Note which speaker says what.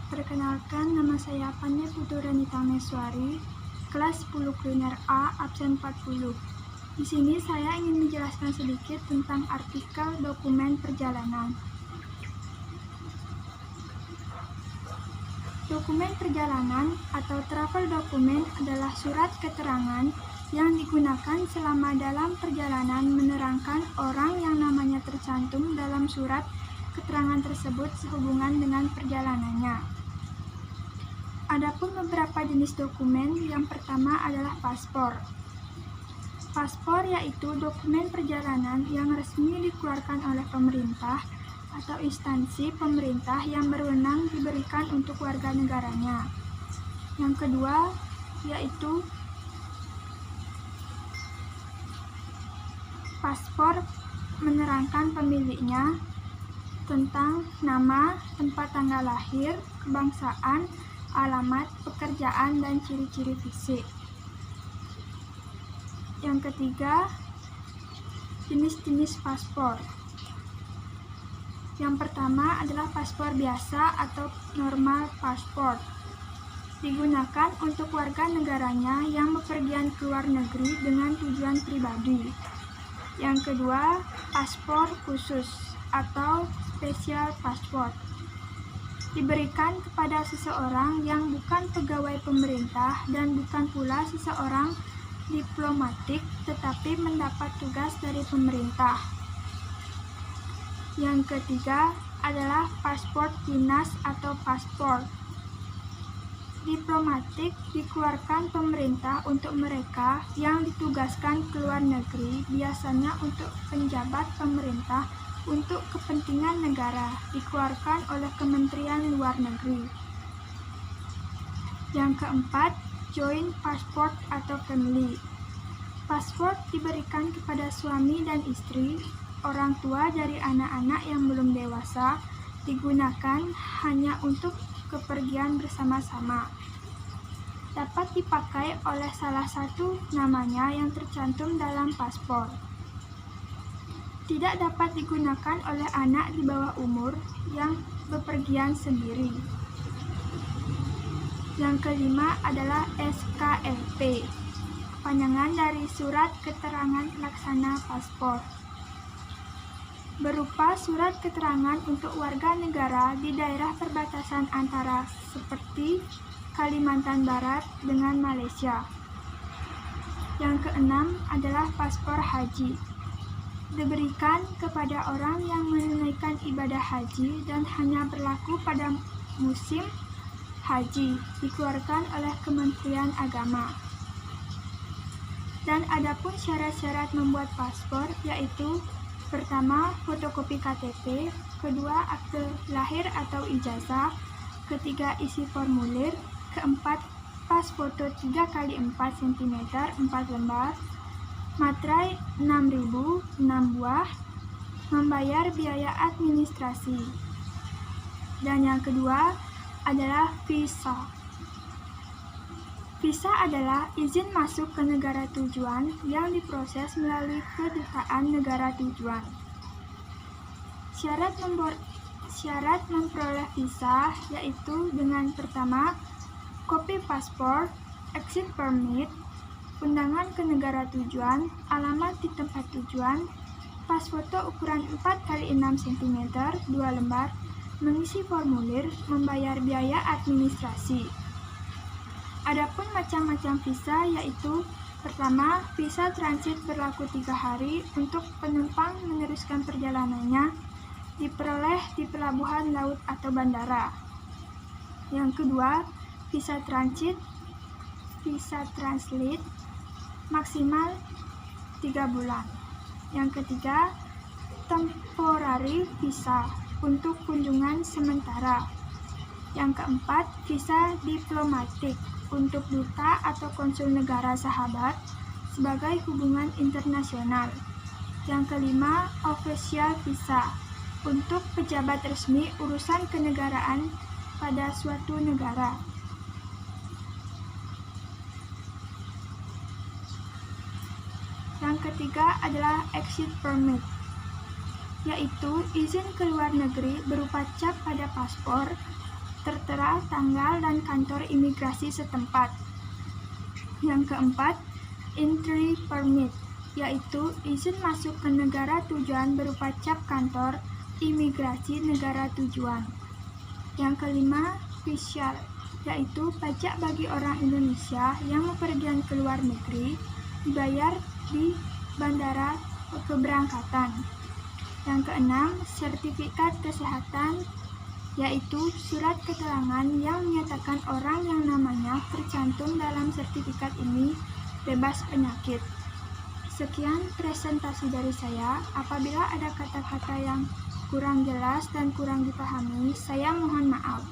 Speaker 1: Perkenalkan, nama saya Panya Puturanita Meswari, kelas 10 kuliner A, absen 40. Di sini saya ingin menjelaskan sedikit tentang artikel dokumen perjalanan. Dokumen perjalanan atau travel document adalah surat keterangan yang digunakan selama dalam perjalanan menerangkan orang yang namanya tercantum dalam surat keterangan tersebut sehubungan dengan perjalanannya. Adapun beberapa jenis dokumen, yang pertama adalah paspor. Paspor yaitu dokumen perjalanan yang resmi dikeluarkan oleh pemerintah atau instansi pemerintah yang berwenang diberikan untuk warga negaranya. Yang kedua yaitu paspor menerangkan pemiliknya tentang nama, tempat tanggal lahir, kebangsaan, alamat, pekerjaan, dan ciri-ciri fisik. Yang ketiga, jenis-jenis paspor. Yang pertama adalah paspor biasa atau normal paspor. Digunakan untuk warga negaranya yang bepergian ke luar negeri dengan tujuan pribadi. Yang kedua, paspor khusus atau special passport. Diberikan kepada seseorang yang bukan pegawai pemerintah dan bukan pula seseorang diplomatik tetapi mendapat tugas dari pemerintah. Yang ketiga adalah paspor dinas atau paspor diplomatik, dikeluarkan pemerintah untuk mereka yang ditugaskan ke luar negeri, biasanya untuk penjabat pemerintah untuk kepentingan negara, dikeluarkan oleh Kementerian Luar Negeri. Yang keempat, joint passport atau family. Paspor diberikan kepada suami dan istri, orang tua dari anak-anak yang belum dewasa, digunakan hanya untuk kepergian bersama-sama. Dapat dipakai oleh salah satu namanya yang tercantum dalam paspor. Tidak dapat digunakan oleh anak di bawah umur yang bepergian sendiri. Yang kelima adalah SKLP, kepanjangan dari Surat Keterangan Laksana Paspor. Berupa surat keterangan untuk warga negara di daerah perbatasan antara seperti Kalimantan Barat dengan Malaysia. Yang keenam adalah paspor haji. Diberikan kepada orang yang menunaikan ibadah haji dan hanya berlaku pada musim haji, dikeluarkan oleh Kementerian Agama. Dan adapun syarat-syarat membuat paspor yaitu pertama, fotokopi KTP, kedua, akte lahir atau ijazah, ketiga, isi formulir, keempat, pas foto 3x4 cm 4 lembar, materai 6.000 6 buah, membayar biaya administrasi. Dan yang kedua adalah visa. Visa adalah izin masuk ke negara tujuan yang diproses melalui kedutaan negara tujuan. Syarat memperoleh visa yaitu dengan pertama, kopi paspor, exit permit, undangan ke negara tujuan, alamat di tempat tujuan, pas foto ukuran 4x6 cm 2 lembar, mengisi formulir, membayar biaya administrasi. Adapun macam-macam visa yaitu pertama, visa transit berlaku 3 hari untuk penumpang meneruskan perjalanannya, diperoleh di pelabuhan laut atau bandara. Yang kedua, visa transit, visa translate, maksimal 3 bulan. Yang ketiga, temporary visa untuk kunjungan sementara. Yang keempat, visa diplomatik untuk duta atau konsul negara sahabat sebagai hubungan internasional. Yang kelima, official visa untuk pejabat resmi urusan kenegaraan pada suatu negara. Yang ketiga adalah exit permit, yaitu izin ke luar negeri berupa cap pada paspor tertera tanggal dan kantor imigrasi setempat. Yang keempat, entry permit, yaitu izin masuk ke negara tujuan berupa cap kantor imigrasi negara tujuan. Yang kelima, visa, yaitu pajak bagi orang Indonesia yang bepergian ke luar negeri dibayar di bandara keberangkatan. Yang keenam, sertifikat kesehatan, yaitu surat keterangan yang menyatakan orang yang namanya tercantum dalam sertifikat ini bebas penyakit. Sekian presentasi dari saya. Apabila ada kata-kata yang kurang jelas dan kurang dipahami, saya mohon maaf.